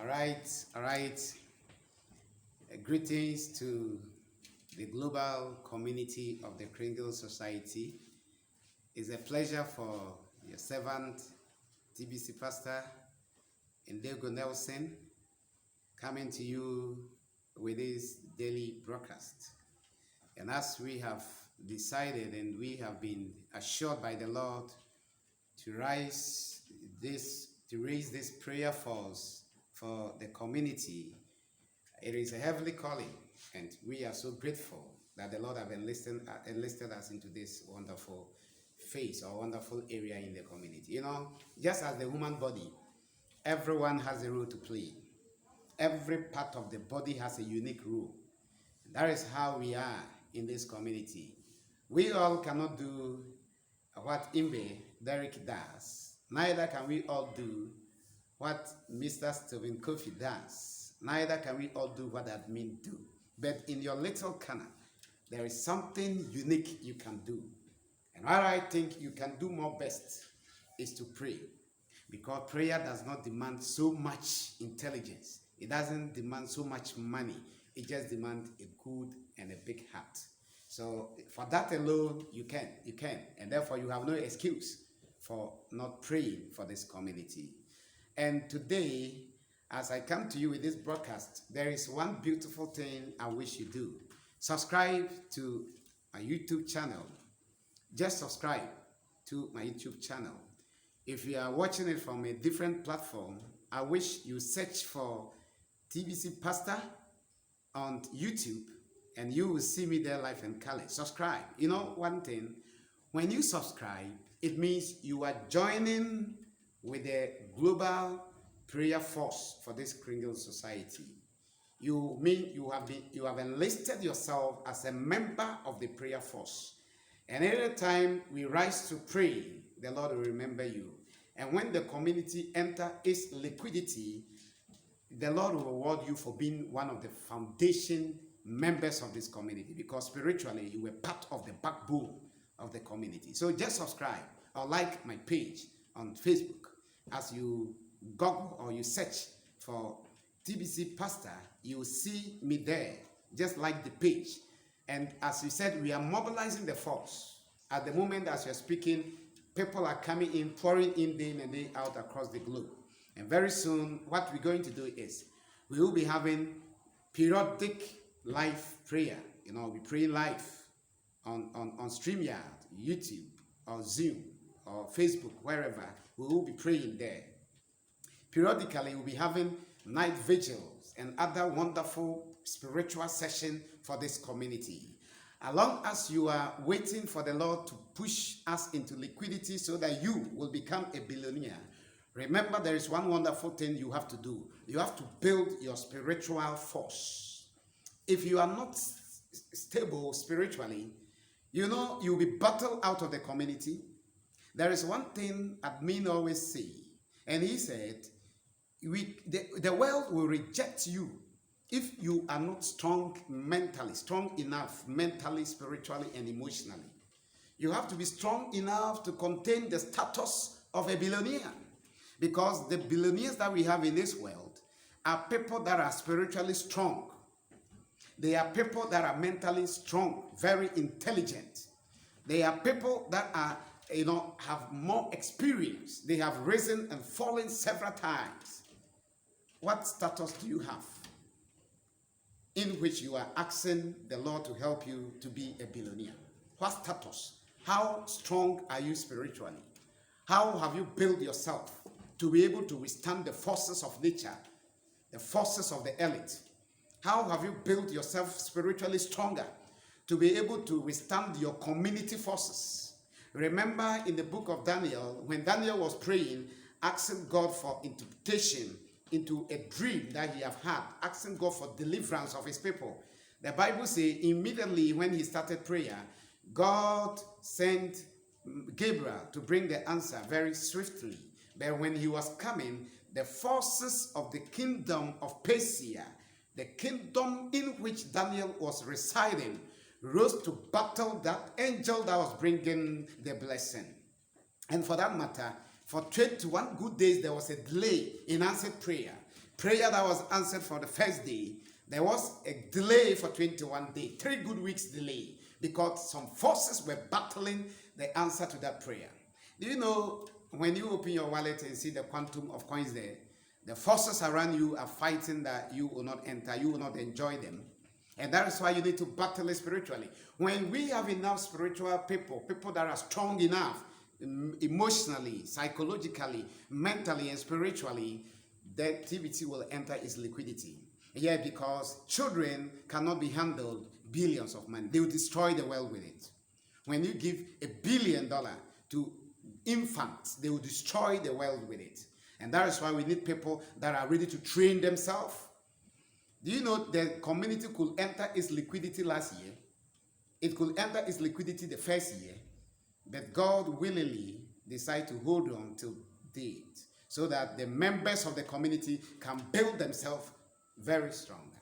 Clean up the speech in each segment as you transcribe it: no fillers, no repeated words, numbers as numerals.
All right. Greetings to the global community of the Kringle Society. It's a pleasure for your servant, TBC Pastor Indego Nelson, coming to you with this daily broadcast. And as we have decided and we have been assured by the Lord to raise this prayer force for the community, it is a heavenly calling, and we are so grateful that the Lord have enlisted us into this wonderful phase or wonderful area in the community. You know, just as the human body, everyone has a role to play. Every part of the body has a unique role. That is how we are in this community. We all cannot do what Imbe Derek does. Neither can we all do what Mr. Stephen Kofi does. Neither can we all do what admin do. But in your little corner, there is something unique you can do. And what I think you can do more best is to pray. Because prayer does not demand so much intelligence. It doesn't demand so much money. It just demands a good and a big heart. So for that alone, you can. And therefore you have no excuse for not praying for this community. And today, as I come to you with this broadcast, there is one beautiful thing I wish you do. Subscribe to my YouTube channel. Just subscribe to my YouTube channel. If you are watching it from a different platform, I wish you search for TBC Pastor on YouTube, and you will see me there live and color. Subscribe. You know one thing, when you subscribe, it means you are joining with the global prayer force for this Kringle Society. You mean you have enlisted yourself as a member of the prayer force. And every time we rise to pray, the Lord will remember you. And when the community enter its liquidity, the Lord will reward you for being one of the foundation members of this community, because spiritually you were part of the backbone of the community. So just subscribe or like my page on Facebook. As you Google or you search for TBC Pastor, you will see me there. Just like the page. And as we said, we are mobilizing the force. At the moment as you're speaking, people are coming in, pouring in day in and day out across the globe. And very soon, what we're going to do is, we will be having periodic live prayer. You know, we pray live on StreamYard, YouTube, or Zoom, or Facebook, wherever. We will be praying there. Periodically, we'll be having night vigils and other wonderful spiritual sessions for this community. As long as you are waiting for the Lord to push us into liquidity so that you will become a billionaire, remember there is one wonderful thing you have to do. You have to build your spiritual force. If you are not stable spiritually, you know, you'll be battled out of the community. There is one thing admin always say, and he said, the world will reject you if you are not strong mentally, strong enough mentally, spiritually, and emotionally. You have to be strong enough to contain the status of a billionaire, because the billionaires that we have in this world are people that are spiritually strong. They are people that are mentally strong, very intelligent. They are people that are, have more experience. They have risen and fallen several times. What status do you have in which you are asking the Lord to help you to be a billionaire? What status? How strong are you spiritually? How have you built yourself to be able to withstand the forces of nature, the forces of the elite? How have you built yourself spiritually stronger to be able to withstand your community forces? Remember in the book of Daniel, when Daniel was praying, asking God for interpretation into a dream that he had, asking God for deliverance of his people. The Bible says immediately when he started prayer, God sent Gabriel to bring the answer very swiftly. But when he was coming, the forces of the kingdom of Persia, the kingdom in which Daniel was residing, rose to battle that angel that was bringing the blessing. And for that matter, for 21 good days, there was a delay in answered prayer. prayer that was answered for the first day, there was a delay for 21 days, 3 good weeks delay, because some forces were battling the answer to that prayer. Do you know, when you open your wallet and see the quantum of coins there, the forces around you are fighting that you will not enter, you will not enjoy them. And that is why you need to battle it spiritually. When we have enough spiritual people that are strong enough, emotionally, psychologically, mentally, and spiritually, the TBT will enter its liquidity. Yeah, because children cannot be handled billions of money. They will destroy the world with it. When you give $1 billion to infants, they will destroy the world with it. And that is why we need people that are ready to train themselves. Do you know the community could enter its liquidity last year? It could enter its liquidity the first year, but God willingly decided to hold on till date so that the members of the community can build themselves very strong.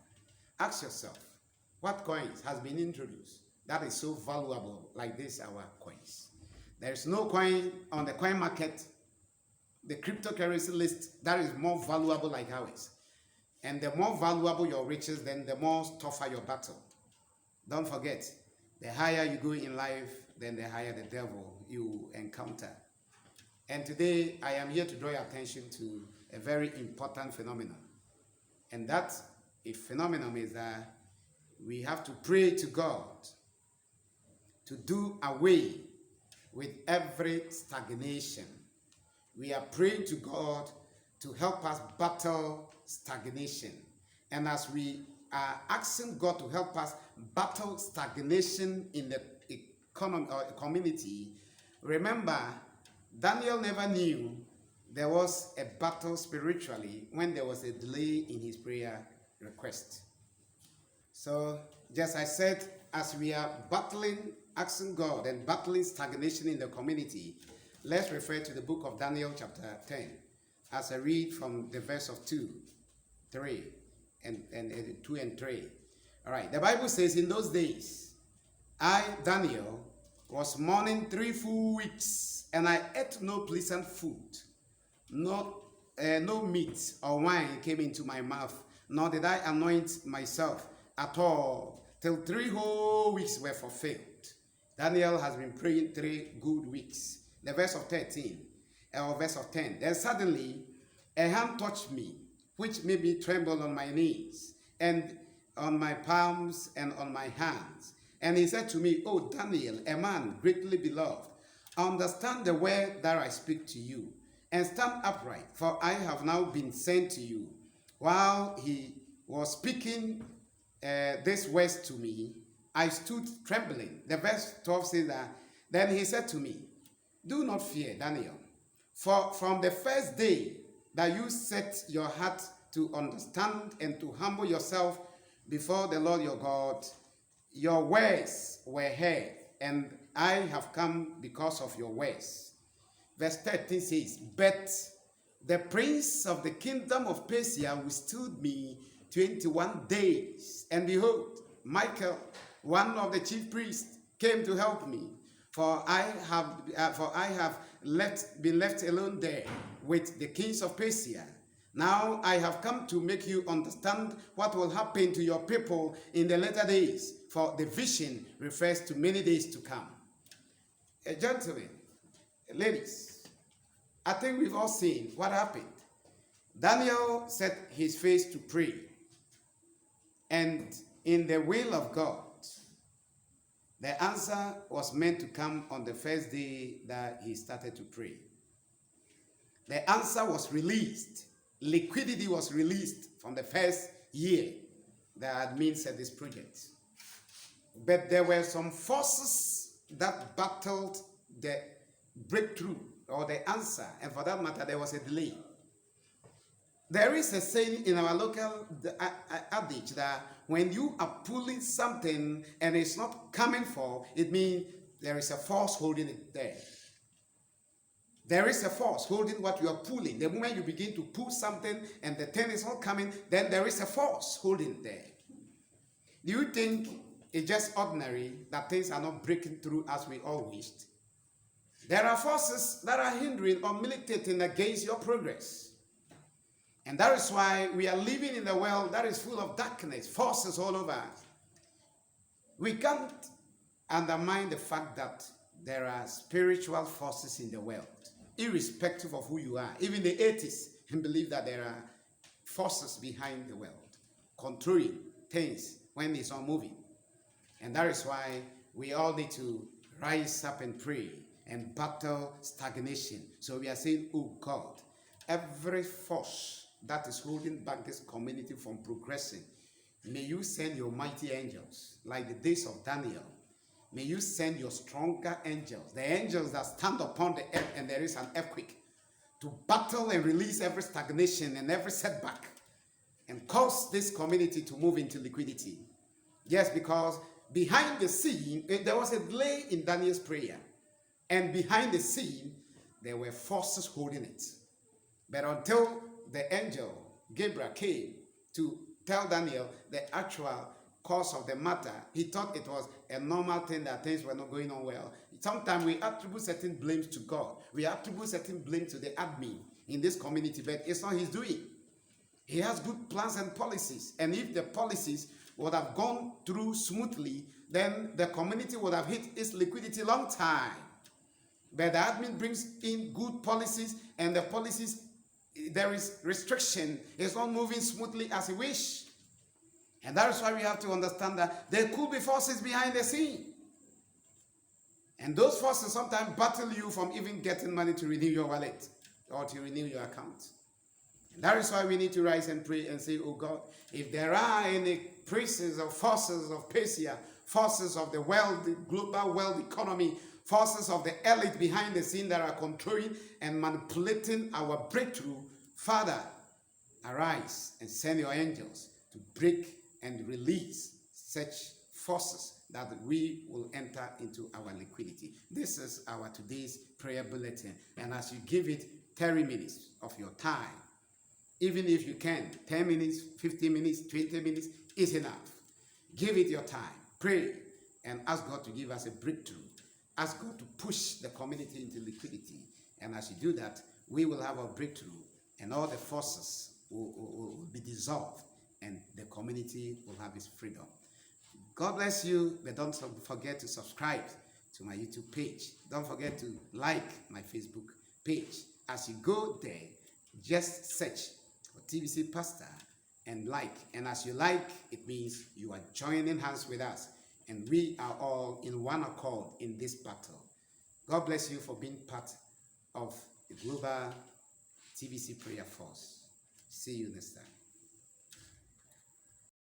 Ask yourself, what coins has been introduced that is so valuable like this, our coins? There is no coin on the coin market, the cryptocurrency list, that is more valuable like ours. And the more valuable your riches, then the more tougher your battle. Don't forget, the higher you go in life, then the higher the devil you encounter. And today, I am here to draw your attention to a very important phenomenon. And that phenomenon is that we have to pray to God to do away with every stagnation. We are praying to God to help us battle stagnation. And as we are asking God to help us battle stagnation in the economy or community, remember, Daniel never knew there was a battle spiritually when there was a delay in his prayer request. So, just as I said, as we are battling, asking God and battling stagnation in the community, let's refer to the book of Daniel chapter 10 as I read from the verse of 2, 3, and 2 and 3. All right, the Bible says, in those days, I, Daniel, was mourning 3 full weeks, and I ate no pleasant food. No meat or wine came into my mouth, nor did I anoint myself at all, till 3 whole weeks were fulfilled. Daniel has been praying 3 good weeks. The verse of 13, or verse of 10. Then suddenly a hand touched me, which made me tremble on my knees, and on my palms, and on my hands. And he said to me, O Daniel, a man greatly beloved, understand the word that I speak to you, and stand upright, for I have now been sent to you. While he was speaking these words to me, I stood trembling. The verse 12 says that, then he said to me, do not fear, Daniel, for from the first day that you set your heart to understand and to humble yourself before the Lord your God, your words were heard, and I have come because of your words. Verse 13 says, but the prince of the kingdom of Persia withstood me 21 days. And behold, Michael, one of the chief priests, came to help me. For I have been left alone there with the kings of Persia. Now I have come to make you understand what will happen to your people in the latter days, for the vision refers to many days to come. Gentlemen, ladies, I think we've all seen what happened. Daniel set his face to pray, and in the will of God, the answer was meant to come on the first day that he started to pray. The answer was released. Liquidity was released from the first year that admin said this project. But there were some forces that battled the breakthrough or the answer, and for that matter, there was a delay. There is a saying in our local adage that when you are pulling something and it's not coming for, it means there is a force holding it there. There is a force holding what you are pulling. The moment you begin to pull something and the thing is not coming, then there is a force holding it there. Do you think it's just ordinary that things are not breaking through as we all wished? There are forces that are hindering or militating against your progress. And that is why we are living in a world that is full of darkness, forces all over us. We can't undermine the fact that there are spiritual forces in the world, irrespective of who you are. Even the atheists believe that there are forces behind the world, controlling things when it's not moving. And that is why we all need to rise up and pray and battle stagnation. So we are saying, oh God, every force that is holding back this community from progressing, may you send your mighty angels, like the days of Daniel. May you send your stronger angels, the angels that stand upon the earth and there is an earthquake, to battle and release every stagnation and every setback and cause this community to move into liquidity. Yes, because behind the scene, there was a delay in Daniel's prayer. And behind the scene, there were forces holding it. But until the angel, Gabriel, came to tell Daniel the actual cause of the matter, he thought it was a normal thing that things were not going on well. Sometimes we attribute certain blames to God. We attribute certain blame to the admin in this community, but it's not his doing. He has good plans and policies. And if the policies would have gone through smoothly, then the community would have hit its liquidity long time. But the admin brings in good policies, and the policies, there is restriction. It's not moving smoothly as he wish. And that is why we have to understand that there could be forces behind the scene. And those forces sometimes battle you from even getting money to renew your wallet or to renew your account. And that is why we need to rise and pray and say, oh God, if there are any princes or forces of Persia, forces of the world, the global world economy, forces of the elite behind the scene that are controlling and manipulating our breakthrough, Father, arise and send your angels to break and release such forces that we will enter into our liquidity. This is our today's prayer bulletin. And as you give it 30 minutes of your time, even if you can, 10 minutes, 15 minutes, 20 minutes is enough. Give it your time. Pray and ask God to give us a breakthrough. Ask God to push the community into liquidity. And as you do that, we will have a breakthrough and all the forces will be dissolved and the community will have its freedom. God bless you, but don't forget to subscribe to my YouTube page. Don't forget to like my Facebook page. As you go there, just search for TBC Pastor and like. And as you like, it means you are joining hands with us. And we are all in one accord in this battle. God bless you for being part of the global TBC prayer force. See you next time.